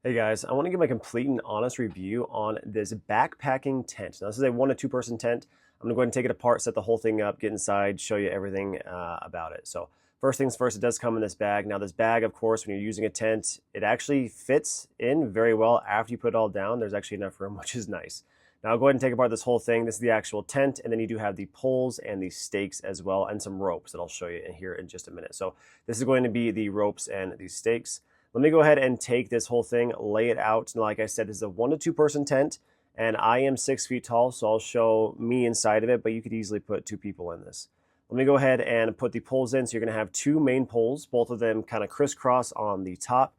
Hey guys, I want to give my complete and honest review on this backpacking tent. Now, this is a 1 to 2 person tent. I'm gonna go ahead and take it apart, set the whole thing up, get inside, show you everything about it. So first things first, it does come in this bag. Now this bag, of course, when you're using a tent, it actually fits in very well after you put it all down. There's actually enough room, which is nice. Now I'll go ahead and take apart this whole thing. This is the actual tent, and then you do have the poles and the stakes as well, and some ropes that I'll show you in here in just a minute. So this is going to be the ropes and the stakes. Let me go ahead and take this whole thing, lay it out. And like I said, this is a 1 to 2 person tent, and I am 6 feet tall, so I'll show me inside of it, but you could easily put 2 people in this. Let me go ahead and put the poles in. So you're gonna have 2 main poles, both of them kind of crisscross on the top.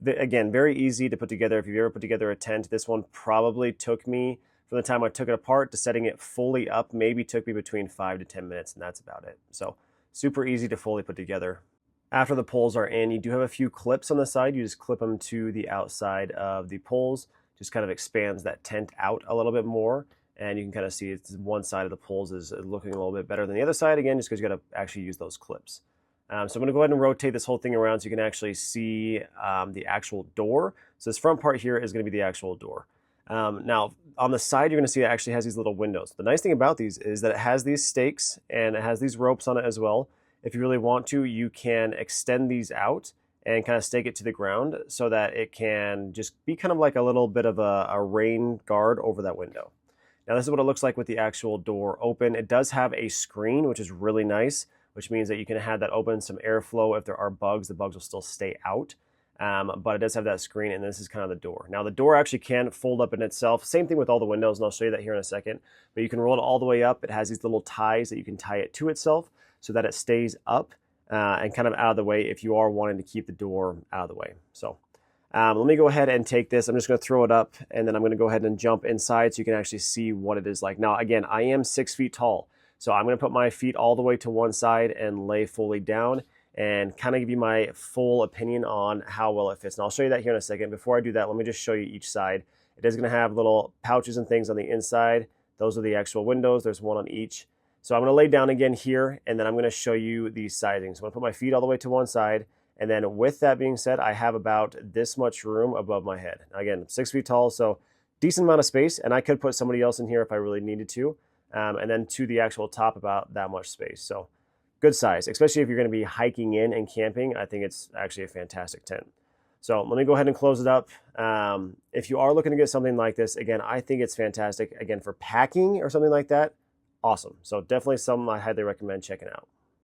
Again, very easy to put together. If you've ever put together a tent, this one probably took me, from the time I took it apart to setting it fully up, maybe took me between 5 to 10 minutes, and that's about it. So super easy to fully put together. After the poles are in, you do have a few clips on the side. You just clip them to the outside of the poles. Just kind of expands that tent out a little bit more. And you can kind of see it's one side of the poles is looking a little bit better than the other side, again, just because you got to actually use those clips. So I'm going to go ahead and rotate this whole thing around so you can actually see the actual door. So this front part here is going to be the actual door. Now, on the side, you're going to see it actually has these little windows. The nice thing about these is that it has these stakes and it has these ropes on it as well. If you really want to, you can extend these out and kind of stake it to the ground so that it can just be kind of like a little bit of a rain guard over that window. Now this is what it looks like with the actual door open. It does have a screen, which is really nice, which means that you can have that open, some airflow. If there are bugs, the bugs will still stay out. But it does have that screen, and this is kind of the door. Now the door actually can fold up in itself. Same thing with all the windows, and I'll show you that here in a second. But you can roll it all the way up. It has these little ties that you can tie it to itself so that it stays up and kind of out of the way if you are wanting to keep the door out of the way. So let me go ahead and take this. I'm just going to throw it up, and then I'm going to go ahead and jump inside so you can actually see what it is like. Now, again, I am 6 feet tall, so I'm going to put my feet all the way to one side and lay fully down and kind of give you my full opinion on how well it fits. And I'll show you that here in a second. Before I do that, let me just show you each side. It is going to have little pouches and things on the inside. Those are the actual windows. There's one on each. So I'm going to lay down again here, and then I'm going to show you these sizings. So I'm going to put my feet all the way to one side, and then with that being said, I have about this much room above my head. Now again, I'm 6 feet tall, so decent amount of space, and I could put somebody else in here if I really needed to, and then to the actual top about that much space. So good size, especially if you're going to be hiking in and camping. I think it's actually a fantastic tent. So let me go ahead and close it up. If you are looking to get something like this, again, I think it's fantastic. Again, for packing or something like that, awesome. So definitely something I highly recommend checking out.